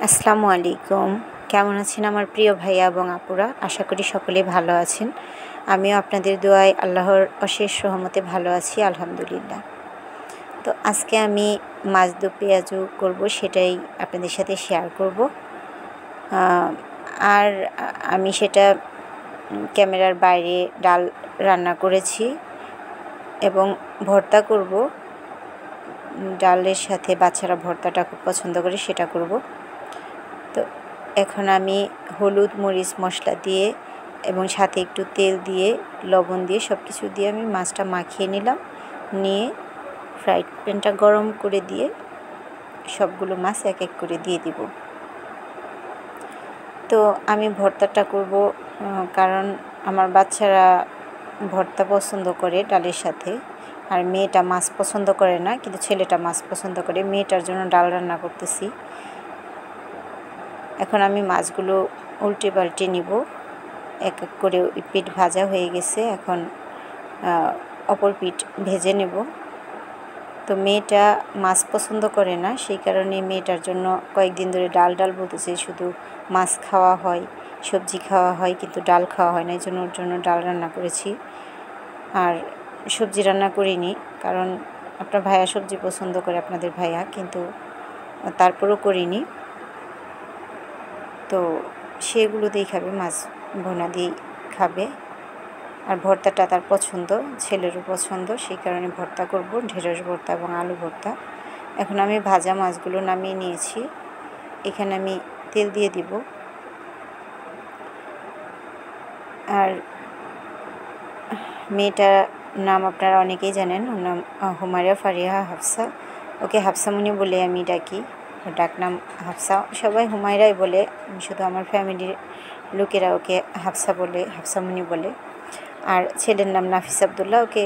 আসসালামু আলাইকুম। কেমন আছেন আমার প্রিয় ভাইয়া এবং আপুরা? আশা করি সকলেই ভালো আছেন। আমিও আপনাদের দোয়ায় আল্লাহর অশেষ রহমতে ভালো আছি, আলহামদুলিল্লাহ। তো আজকে আমি মাছ দো পেঁয়াজু করব, সেটাই আপনাদের সাথে শেয়ার করব। আর আমি সেটা ক্যামেরার বাইরে ডাল রান্না করেছি এবং ভর্তা করব। ডালের সাথে বাচ্চারা ভর্তাটা খুব পছন্দ করে, সেটা করব। তো এখন আমি হলুদ মরিচ মশলা দিয়ে এবং সাথে একটু তেল দিয়ে লবণ দিয়ে সব কিছু দিয়ে আমি মাছটা মাখিয়ে নিলাম। নিয়ে ফ্রাই প্যানটা গরম করে দিয়ে সবগুলো মাছ এক এক করে দিয়ে দিব। তো আমি ভর্তাটা করব কারণ আমার বাচ্চারা ভর্তা পছন্দ করে ডালের সাথে, আর মেয়েটা মাছ পছন্দ করে না, কিন্তু ছেলেটা মাছ পছন্দ করে। মেয়েটার জন্য ডাল রান্না করতেছি। এখন আমি মাছগুলো উল্টে পাল্টে নিব, এক এক করে পিঠ ভাজা হয়ে গেছে। এখন অপর পিঠ ভেজে নেব। তো মেয়েটা মাছ পছন্দ করে না, সেই কারণে মেয়েটার জন্য কয়েকদিন ধরে ডাল ডাল বলতেছে। শুধু মাছ খাওয়া হয়, সবজি খাওয়া হয়, কিন্তু ডাল খাওয়া হয় না। এই জন্য ওর জন্য ডাল রান্না করেছি, আর সবজি রান্না করিনি। কারণ আপনার ভাইয়া সবজি পছন্দ করে, আপনাদের ভাইয়া, কিন্তু তারপরও করিনি। তো সেগুলো দিয়েই খাবে, মাছ ভুনা দিয়েই খাবে। আর ভর্তাটা তার পছন্দ, ছেলেরও পছন্দ, সেই কারণে ভর্তা করব, ঢেঁড়স ভর্তা এবং আলু ভর্তা। এখন আমি ভাজা মাছগুলো নামিয়ে নিয়েছি। এখানে আমি তেল দিয়ে দিব। আর মেয়েটার নাম আপনারা অনেকেই জানেন, ওর নাম হুমায়রা ফারিহা হাফসা। ওকে হাফসামণি বলে আমি ডাকি, ওর ডাক নাম হাফসা। সবাই হুমায়রাই বলে, শুধু আমার ফ্যামিলির লোকেরা ওকে হাফসা বলে, হাফসামণি বলে। আর ছেলের নাম নাফিস আবদুল্লাহ, ওকে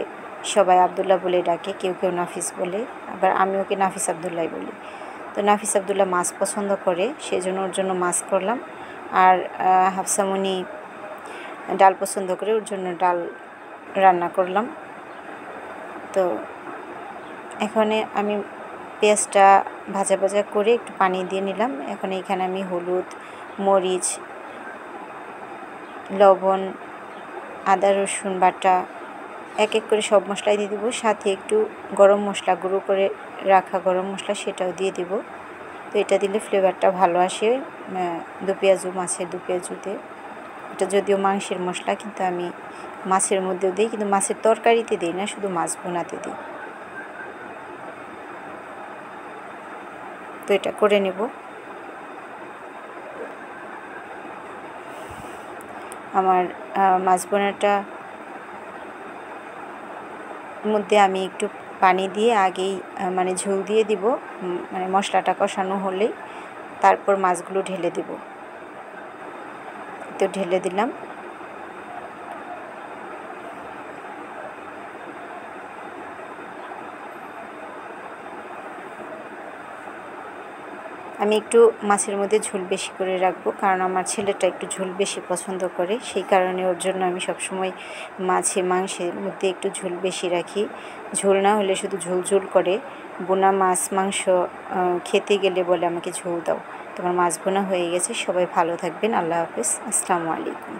সবাই আবদুল্লাহ বলে ডাকে, কেউ কেউ নাফিস বলে, আবার আমি ওকে নাফিস আবদুল্লাহ বলি। তো নাফিস আবদুল্লাহ মাছ পছন্দ করে, সেজন্য ওর জন্য মাছ করলাম। আর হাফসামণি ডাল পছন্দ করে, ওর জন্য ডাল রান্না করলাম। তো এখানে আমি পেঁয়াজটা ভাজা ভাজা করে একটু পানি দিয়ে নিলাম। এখন এখানে আমি হলুদ, মরিচ, লবণ, আদা রসুন বাটা এক এক করে সব মশলাই দিয়ে দেবো। সাথে একটু গরম মশলা, গুঁড়ো করে রাখা গরম মশলা, সেটাও দিয়ে দেব। তো এটা দিলে ফ্লেভারটা ভালো আসে দো পেঁয়াজু, মাছের দো পেঁয়াজুতে। এটা যদিও মাংসের মশলা, কিন্তু আমি মাছের মধ্যেও দিই, কিন্তু মাছের তরকারিতে দিই না, শুধু মাছ ভুনাতে দিই। তো এটা করে নেব। আমার মাছ ভুনাটা মধ্যে আমি একটু পানি দিয়ে আগেই মানে ঝোল দিয়ে দিব, মানে মশলাটা কষানো হলেই তারপর মাছগুলো ঢেলে দেব। তো ঢেলে দিলাম। আমি একটু মাছের মধ্যে ঝোল বেশি করে রাখবো, কারণ আমার ছেলেটা একটু ঝোল বেশি পছন্দ করে, সেই কারণে ওর জন্য আমি সবসময় মাংসের মধ্যে একটু ঝোল বেশি রাখি। ঝোল না হলে শুধু ঝোল ঝোল করে। বোনা মাছ মাংস খেতে গেলে বলে আমাকে ঝোল দাও। তোমার মাছ বোনা হয়ে গেছে। সবাই ভালো থাকবেন। আল্লাহ হাফেজ। আসসালামু আলাইকুম।